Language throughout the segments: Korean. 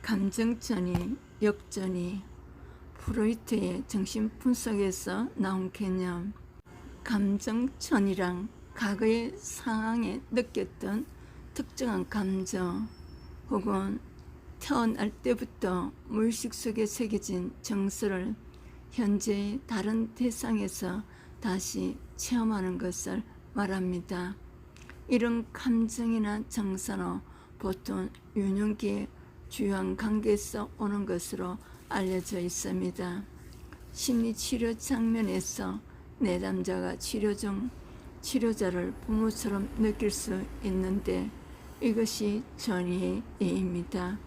감정전이, 역전이, 프로이트의 정신분석에서 나온 개념. 감정전이란 과거의 상황에 느꼈던 특정한 감정 혹은 태어날 때부터 무의식 속에 새겨진 정서를 현재의 다른 대상에서 다시 체험하는 것을 말합니다. 이런 감정이나 정서는 보통 유년기의 주요한 관계에서 오는 것으로 알려져 있습니다. 심리치료 장면에서 내담자가 치료 중 치료자를 부모처럼 느낄 수 있는데 이것이 전이의 예입니다.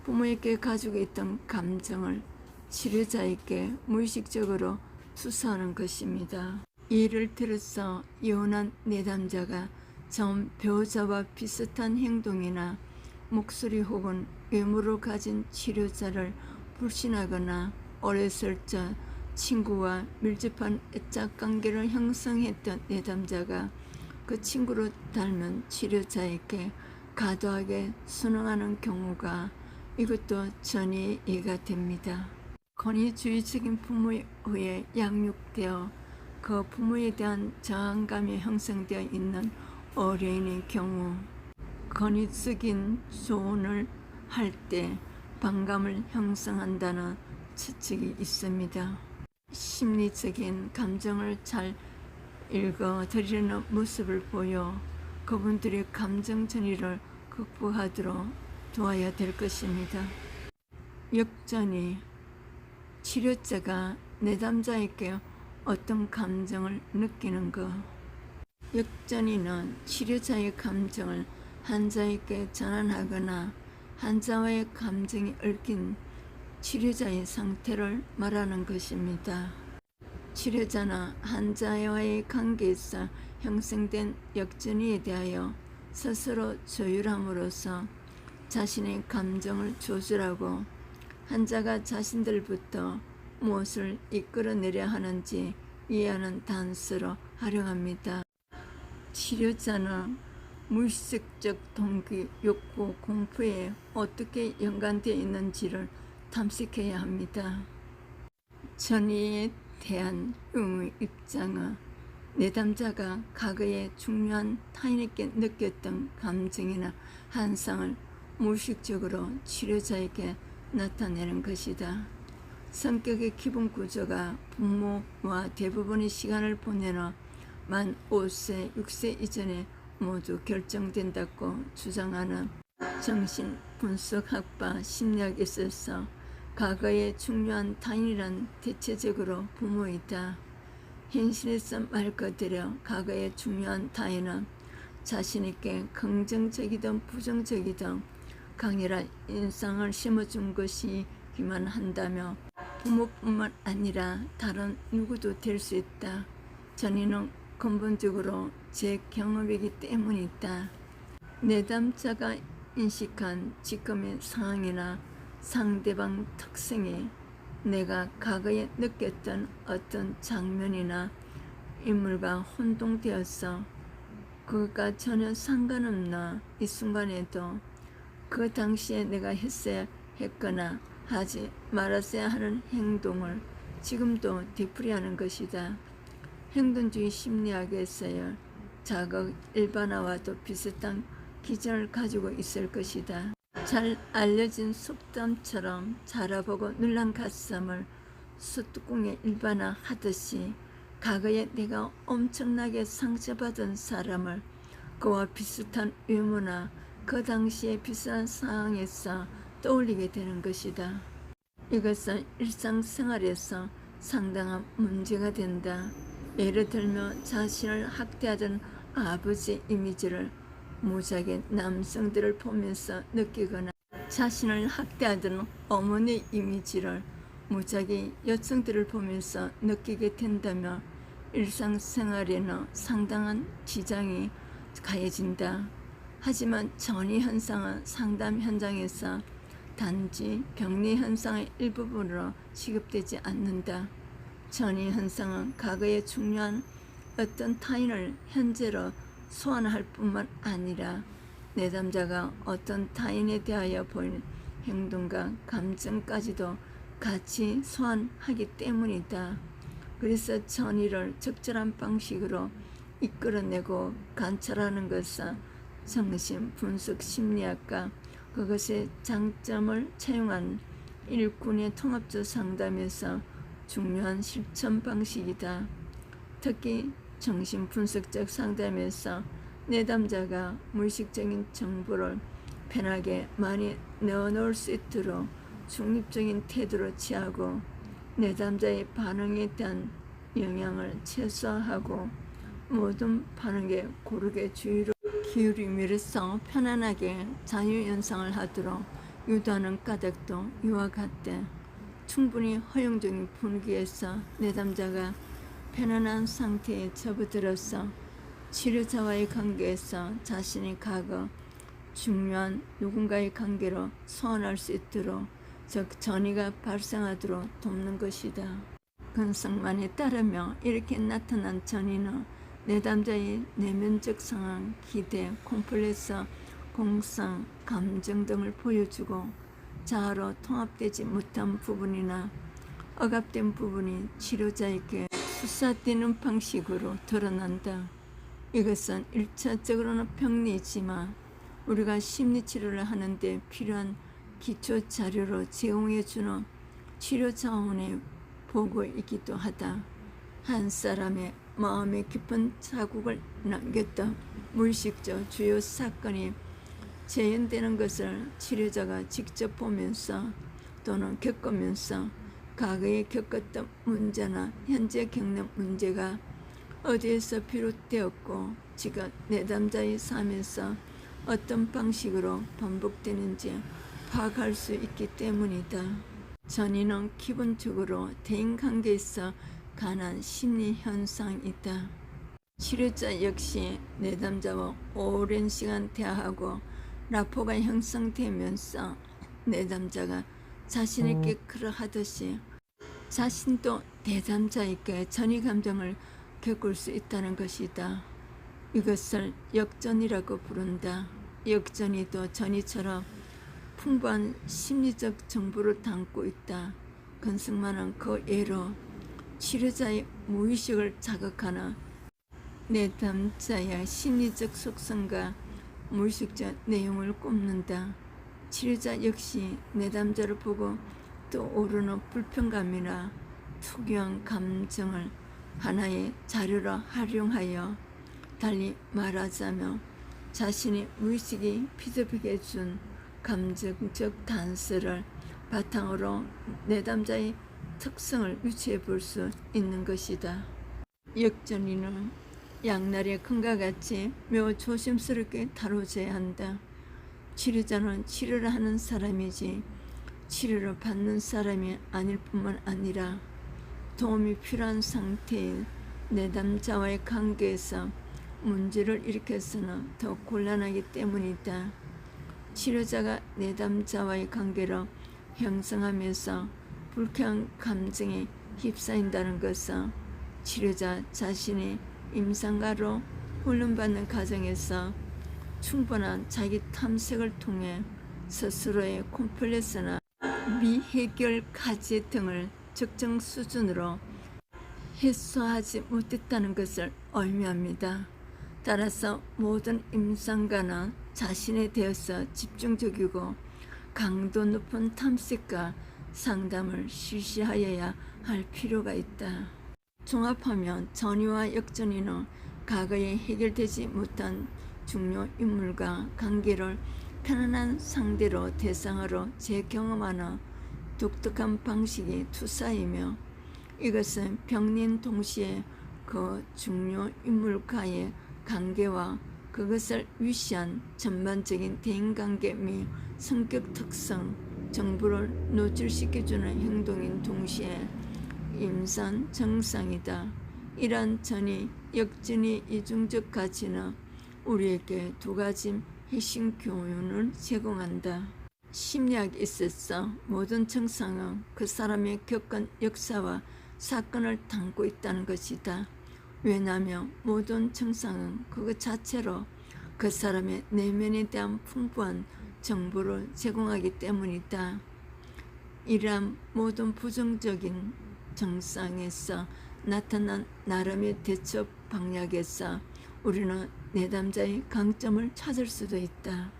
부모에게 가지고 있던 감정을 치료자에게 무의식적으로 투사하는 것입니다. 예를 들어서 이혼한 내담자가 전 배우자와 비슷한 행동이나 목소리 혹은 외모를 가진 치료자를 불신하거나 어렸을 적 친구와 밀접한 애착 관계를 형성했던 내담자가 그 친구를 닮은 치료자에게 과도하게 순응하는 경우가 이것도 전이의 예가 됩니다. 권위주의적인 부모에 의해 양육되어 그 부모에 대한 저항감이 형성되어 있는 어린이의 경우 권위적인 조언을 할 때 반감을 형성한다는 추측이 있습니다. 심리적인 감정을 잘 읽어드리는 모습을 보여 그분들의 감정 전이를 극복하도록 도와야 될 것입니다. 역전이, 치료자가 내담자에게 어떤 감정을 느끼는 것. 역전이는 치료자의 감정을 환자에게 전환하거나 환자와의 감정이 얽힌 치료자의 상태를 말하는 것입니다. 치료자나 환자와의 관계에서 형성된 역전이에 대하여 스스로 조율함으로써 자신의 감정을 조절하고 환자가 자신들부터 무엇을 이끌어내려 하는지 이해하는 단서로 활용합니다. 치료자는 무의식적 동기, 욕구, 공포에 어떻게 연관되어 있는지를 탐색해야 합니다. 전이에 대한 의무의 입장은 내담자가 과거에 중요한 타인에게 느꼈던 감정이나 환상을 무의식적으로 치료자에게 나타내는 것이다. 성격의 기본 구조가 부모와 대부분의 시간을 보내는 만 5세, 6세 이전에 모두 결정된다고 주장하는 정신분석학파 심리학에 있어서 과거의 중요한 타인이란 대체적으로 부모이다. 현실에서 말 그대로 과거의 중요한 타인은 자신에게 긍정적이든 부정적이든 강렬한 인상을 심어준 것이기만 한다며 부모뿐만 아니라 다른 누구도 될 수 있다. 전이는 근본적으로 제 경험이기 때문이다. 내담자가 인식한 지금의 상황이나 상대방 특성이 내가 과거에 느꼈던 어떤 장면이나 인물과 혼동되어서 그것과 전혀 상관없는 이 순간에도 그 당시에 내가 했어야 했거나 하지 말았어야 하는 행동을 지금도 되풀이하는 것이다. 행동주의 심리학에서의 자극 일반화와도 비슷한 기전을 가지고 있을 것이다. 잘 알려진 속담처럼 자라보고 눌란 가슴을 소뚜껑에 일반화하듯이 과거에 내가 엄청나게 상처받은 사람을 그와 비슷한 외모나 그 당시에 비슷한 상황에서 떠올리게 되는 것이다. 이것은 일상생활에서 상당한 문제가 된다. 예를 들면 자신을 학대하던 아버지 이미지를 무작위 남성들을 보면서 느끼거나 자신을 학대하던 어머니 이미지를 무작위 여성들을 보면서 느끼게 된다면 일상생활에는 상당한 지장이 가해진다. 하지만 전이 현상은 상담 현장에서 단지 병리 현상의 일부분으로 취급되지 않는다. 전이 현상은 과거의 중요한 어떤 타인을 현재로 소환할 뿐만 아니라 내담자가 어떤 타인에 대하여 보이는 행동과 감정까지도 같이 소환하기 때문이다. 그래서 전의를 적절한 방식으로 이끌어내고 관찰하는 것은 정신분석 심리학과 그것의 장점을 채용한 일꾼의 통합적 상담에서 중요한 실천 방식이다. 특히 정신분석적 상담에서 내담자가 무의식적인 정보를 편하게 많이 넣어놓을 수 있도록 중립적인 태도를 취하고 내담자의 반응에 대한 영향을 최소화하고 모든 반응에 고르게 주의를 기울임으로써 편안하게 자유연상을 하도록 유도하는 까닭도 이와 같대. 충분히 허용적인 분위기에서 내담자가 편안한 상태에 접어들어서 치료자와의 관계에서 자신이 과거 중요한 누군가의 관계로 소환할 수 있도록 즉 전이가 발생하도록 돕는 것이다. 근성만에 따르며 이렇게 나타난 전이는 내담자의 내면적 상황, 기대, 콤플렉스, 공상, 감정 등을 보여주고 자아로 통합되지 못한 부분이나 억압된 부분이 치료자에게 수사되는 방식으로 드러난다. 이것은 1차적으로는 병리이지만 우리가 심리치료를 하는데 필요한 기초 자료로 제공해주는 치료 차원의 보고이기도 하다. 한 사람의 마음에 깊은 자국을 남겼던 무의식적 주요 사건이 재현되는 것을 치료자가 직접 보면서 또는 겪으면서 과거에 겪었던 문제나 현재 겪는 문제가 어디에서 비롯되었고 지금 내담자의 삶에서 어떤 방식으로 반복되는지 파악할 수 있기 때문이다. 전이는 기본적으로 대인관계에서 관한 심리현상이다. 치료자 역시 내담자와 오랜 시간 대화하고 라포가 형성되면서 내담자가 자신에게 그러하듯이 자신도 내담자에게 전이 감정을 겪을 수 있다는 것이다. 이것을 역전이라고 부른다. 역전이도 전이처럼 풍부한 심리적 정보를 담고 있다. 근성만은 그 예로 치료자의 무의식을 자극하는 내담자의 심리적 속성과 무의식적 내용을 꼽는다. 치료자 역시 내담자를 보고 떠오르는 불편감이나 특유한 감정을 하나의 자료로 활용하여 달리 말하자면 자신의 무의식이 피드백해 준 감정적 단서를 바탕으로 내담자의 특성을 유추해 볼 수 있는 것이다. 역전이는 양날의 검과 같이 매우 조심스럽게 다뤄져야 한다. 치료자는 치료를 하는 사람이지 치료를 받는 사람이 아닐 뿐만 아니라 도움이 필요한 상태인 내담자와의 관계에서 문제를 일으켜서는 더 곤란하기 때문이다. 치료자가 내담자와의 관계를 형성하면서 불쾌한 감정에 휩싸인다는 것은 치료자 자신이 임상가로 훈련받는 과정에서 충분한 자기 탐색을 통해 스스로의 콤플렉스나 미해결 과제 등을 적정 수준으로 해소하지 못했다는 것을 의미합니다. 따라서 모든 임상가는 자신에 대해서 집중적이고 강도 높은 탐색과 상담을 실시하여야 할 필요가 있다. 종합하면 전이와 역전이는 과거에 해결되지 못한 중요 인물과 관계를 편안한 상대로 대상으로 재경험하는 독특한 방식의 투사이며 이것은 병린 동시에 그 중요 인물과의 관계와 그것을 위시한 전반적인 대인관계 및 성격 특성, 정보를 노출시켜주는 행동인 동시에 임상 정상이다. 이러한 전이 역전이 이중적 가치는 우리에게 두 가지 핵심 교훈을 제공한다. 심리학에 있어서 모든 정상은 그 사람의 겪은 역사와 사건을 담고 있다는 것이다. 왜냐하면 모든 정상은 그것 자체로 그 사람의 내면에 대한 풍부한 정보를 제공하기 때문이다. 이러한 모든 부정적인 정상에서 나타난 나름의 대처 방향에서 우리는 내담자의 강점을 찾을 수도 있다.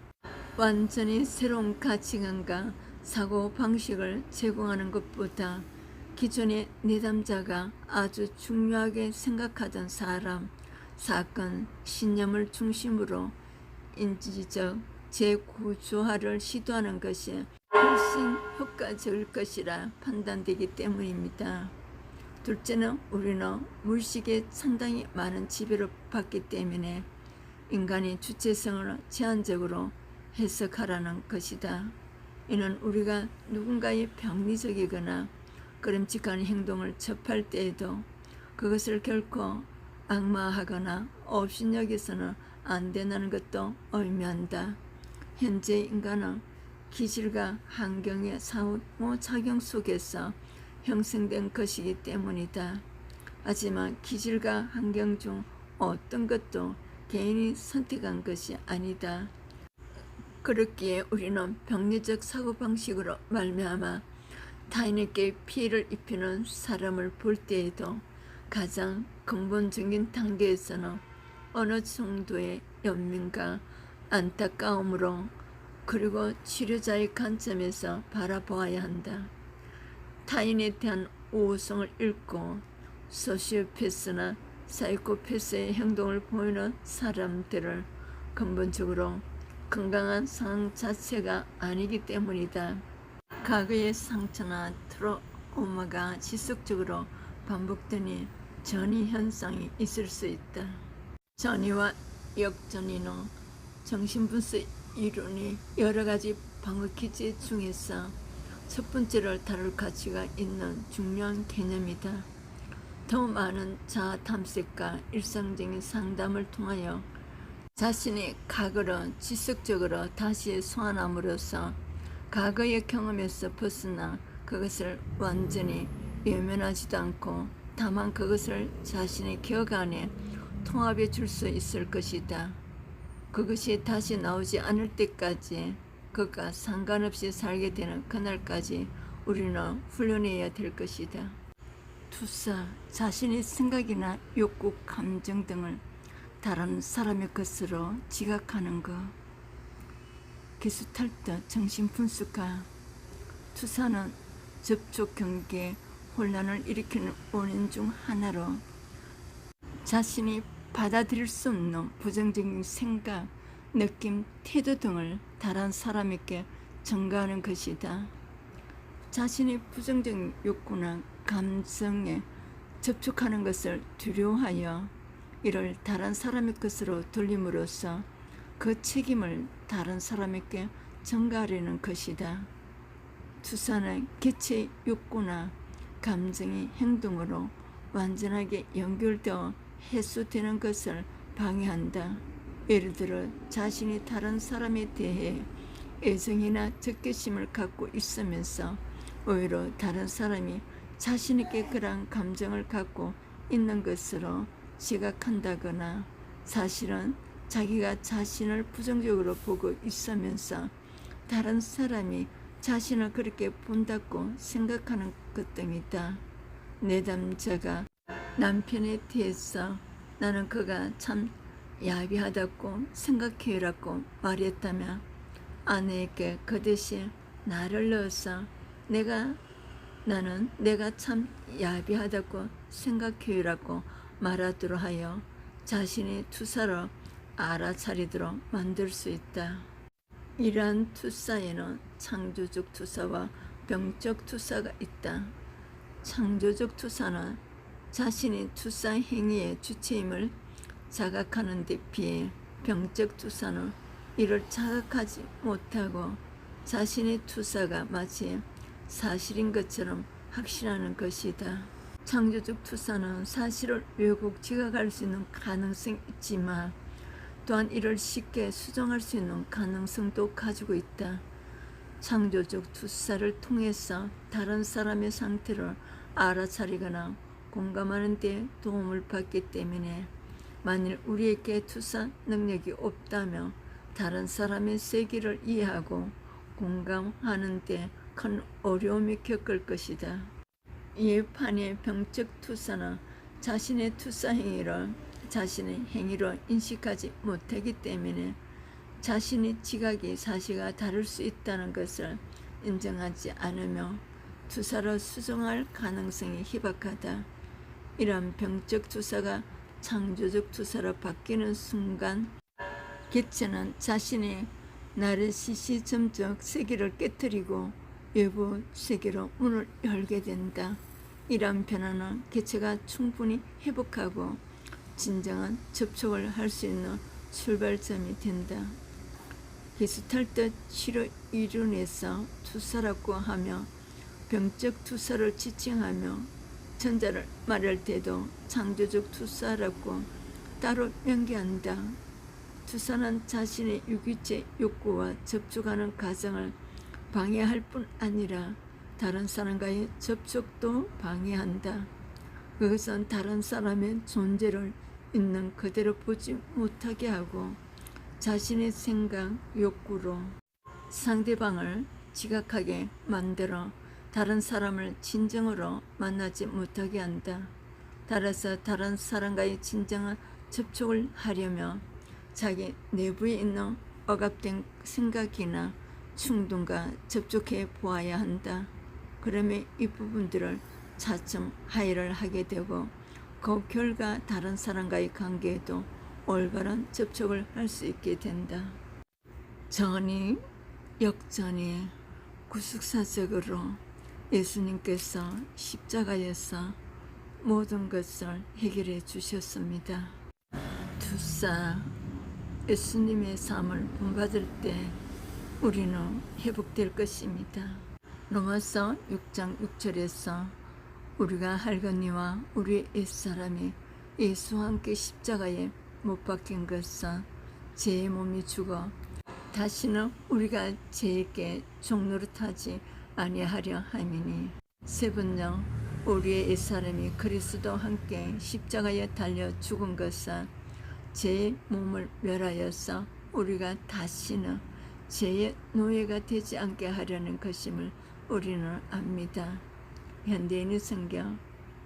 완전히 새로운 가치관과 사고방식을 제공하는 것보다 기존의 내담자가 아주 중요하게 생각하던 사람, 사건, 신념을 중심으로 인지적 재구조화를 시도하는 것이 훨씬 효과적일 것이라 판단되기 때문입니다. 둘째는 우리는 물식에 상당히 많은 지배를 받기 때문에 인간이 주체성을 제한적으로 해석하라는 것이다. 이는 우리가 누군가의 병리적이거나 꺼림칙한 행동을 접할 때에도 그것을 결코 악마하거나 업신여겨서는 안 된다는 것도 의미한다. 현재 인간은 기질과 환경의 상호작용 속에서 형성된 것이기 때문이다. 하지만 기질과 환경 중 어떤 것도 개인이 선택한 것이 아니다. 그렇기에 우리는 병리적 사고방식으로 말미암아 타인에게 피해를 입히는 사람을 볼 때에도 가장 근본적인 단계에서는 어느 정도의 연민과 안타까움으로 그리고 치료자의 관점에서 바라보아야 한다. 타인에 대한 우호성을 잃고 소시오패스나 사이코패스의 행동을 보이는 사람들을 근본적으로 건강한 상황 자체가 아니기 때문이다. 과거의 상처나 트라우마가 지속적으로 반복되니 전이 현상이 있을 수 있다. 전이와 역전이는 정신분석 이론이 여러 가지 방어 기제 중에서 첫 번째를 다룰 가치가 있는 중요한 개념이다. 더 많은 자아 탐색과 일상적인 상담을 통하여 자신의 과거를 지속적으로 다시 소환함으로써 과거의 경험에서 벗어나 그것을 완전히 외면하지도 않고 다만 그것을 자신의 기억 안에 통합해 줄 수 있을 것이다. 그것이 다시 나오지 않을 때까지 그것과 상관없이 살게 되는 그날까지 우리는 훈련해야 될 것이다. 투사, 자신의 생각이나 욕구, 감정 등을 다른 사람의 것으로 지각하는 것. 게슈탈트 정신분석가 투사는 접촉 경계에 혼란을 일으키는 원인 중 하나로 자신이 받아들일 수 없는 부정적인 생각, 느낌, 태도 등을 다른 사람에게 전가하는 것이다. 자신의 부정적인 욕구나 감정에 접촉하는 것을 두려워하여 이를 다른 사람의 것으로 돌림으로써 그 책임을 다른 사람에게 전가하려는 것이다. 투사는 개체의 욕구나 감정이 행동으로 완전하게 연결되어 해소되는 것을 방해한다. 예를 들어 자신이 다른 사람에 대해 애정이나 적개심을 갖고 있으면서 오히려 다른 사람이 자신에게 그러한 감정을 갖고 있는 것으로 지각한다거나 사실은 자기가 자신을 부정적으로 보고 있으면서 다른 사람이 자신을 그렇게 본다고 생각하는 것 등이다. 내담자가 남편에 대해서 나는 그가 참 야비하다고 생각해라고 말했다면 아내에게 그 대신 나를 넣어서 나는 내가 참 야비하다고 생각해라고 말하도록 하여 자신의 투사로 알아차리도록 만들 수 있다. 이러한 투사에는 창조적 투사와 병적 투사가 있다. 창조적 투사는 자신이 투사 행위의 주체임을 자각하는 데 비해 병적 투사는 이를 자각하지 못하고 자신의 투사가 마치 사실인 것처럼 확신하는 것이다. 창조적 투사는 사실을 왜곡 지각할 수 있는 가능성이 있지만 또한 이를 쉽게 수정할 수 있는 가능성도 가지고 있다. 창조적 투사를 통해서 다른 사람의 상태를 알아차리거나 공감하는 데 도움을 받기 때문에 만일 우리에게 투사 능력이 없다면 다른 사람의 세계를 이해하고 공감하는 데 큰 어려움을 겪을 것이다. 이에 판의 병적 투사는 자신의 투사 행위를 자신의 행위로 인식하지 못하기 때문에 자신의 지각이 사실과 다를 수 있다는 것을 인정하지 않으며 투사로 수정할 가능성이 희박하다. 이러한 병적 투사가 창조적 투사로 바뀌는 순간 개체는 자신의 나르시시즘적 세계를 깨뜨리고 외부 세계로 문을 열게 된다. 이러한 변화는 개체가 충분히 회복하고 진정한 접촉을 할 수 있는 출발점이 된다. 게스탈트 치료 이론에서 투사라고 하며 병적 투사를 지칭하며 전자를 말할 때도 창조적 투사라고 따로 명기한다. 투사는 자신의 유기체 욕구와 접촉하는 과정을 방해할 뿐 아니라 다른 사람과의 접촉도 방해한다. 그것은 다른 사람의 존재를 있는 그대로 보지 못하게 하고 자신의 생각, 욕구로 상대방을 지각하게 만들어 다른 사람을 진정으로 만나지 못하게 한다. 따라서 다른 사람과의 진정한 접촉을 하려면 자기 내부에 있는 억압된 생각이나 충동과 접촉해 보아야 한다. 그러면 이 부분들을 차츰 하해를 하게 되고 그 결과 다른 사람과의 관계에도 올바른 접촉을 할 수 있게 된다. 전이 역전이 구속사적으로 예수님께서 십자가에서 모든 것을 해결해 주셨습니다. 투사 예수님의 삶을 본받을 때 우리는 회복될 것입니다. 로마서 6장 6절에서 우리가 할거니와 우리 옛사람이 예수와 함께 십자가에 못 박힌 것은 죄의 몸이 죽어 다시는 우리가 죄에게 종노릇하지 아니하려 함이니 세 번째 우리의 옛사람이 그리스도와 함께 십자가에 달려 죽은 것은 죄의 몸을 멸하여서 우리가 다시는 죄의 노예가 되지 않게 하려는 것임을 우리는 압니다. 현대인의 성경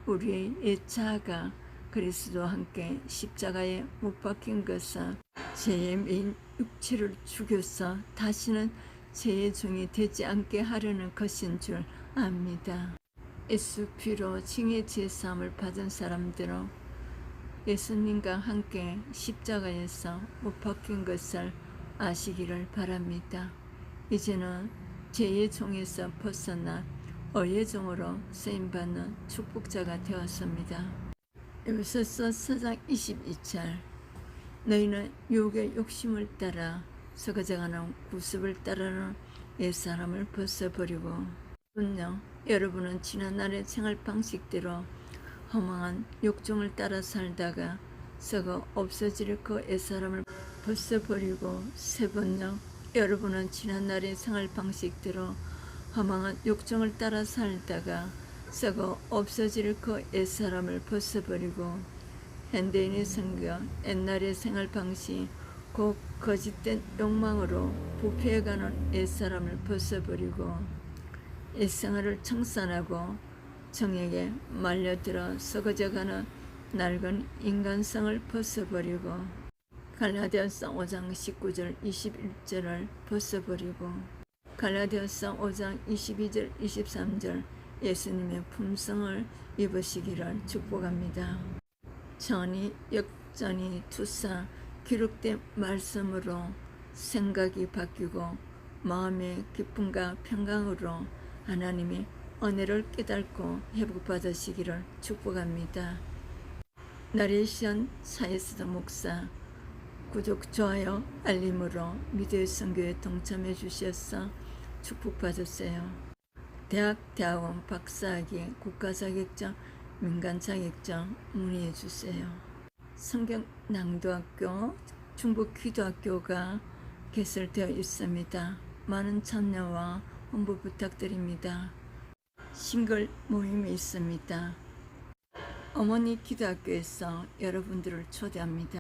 우리의 옛 자아가 그리스도와 함께 십자가에 못 박힌 것은 죄의 메인 육체를 죽여서 다시는 죄의 종이 되지 않게 하려는 것인 줄 압니다. 예수 피로 징의 제사함을 받은 사람들은 예수님과 함께 십자가에서 못 박힌 것을 아시기를 바랍니다. 이제는 죄의 종에서 벗어나 의의 종으로 쓰임받는 축복자가 되었습니다. 에베소서 4장 22절 너희는 유혹의 욕심을 따라 썩어져가는 구습을 따르는 옛사람을 벗어버리고 분명 여러분은 지난날의 생활 방식대로 허망한 욕정을 따라 살다가 썩어 없어질 그 옛사람을 벗어버리고 세 번째 여러분은 지난날의 생활 방식대로 허망한 욕정을 따라 살다가 썩어 없어질 그 옛사람을 벗어버리고 현대인의 성경 옛날의 생활 방식 곧 거짓된 욕망으로 부패해가는 옛사람을 벗어버리고 옛생활을 청산하고 정욕에 말려들어 썩어져가는 낡은 인간성을 벗어버리고 갈라디아서 5장 19절 21절을 벗어버리고 갈라디아서 5장 22절 23절 예수님의 품성을 입으시기를 축복합니다. 전이 역전이 투사 기록된 말씀으로 생각이 바뀌고 마음의 기쁨과 평강으로 하나님의 은혜를 깨닫고 회복받으시기를 축복합니다. 나레이션 사이스드 목사 구독, 좋아요, 알림으로 미디어 선교에 동참해 주셔서 축복받으세요. 대학원 박사학위 국가자격증 민간자격증 문의해 주세요. 성경 낭독학교 중북 기도학교가 개설되어 있습니다. 많은 참여와 홍보 부탁드립니다. 싱글 모임이 있습니다. 어머니 기도학교에서 여러분들을 초대합니다.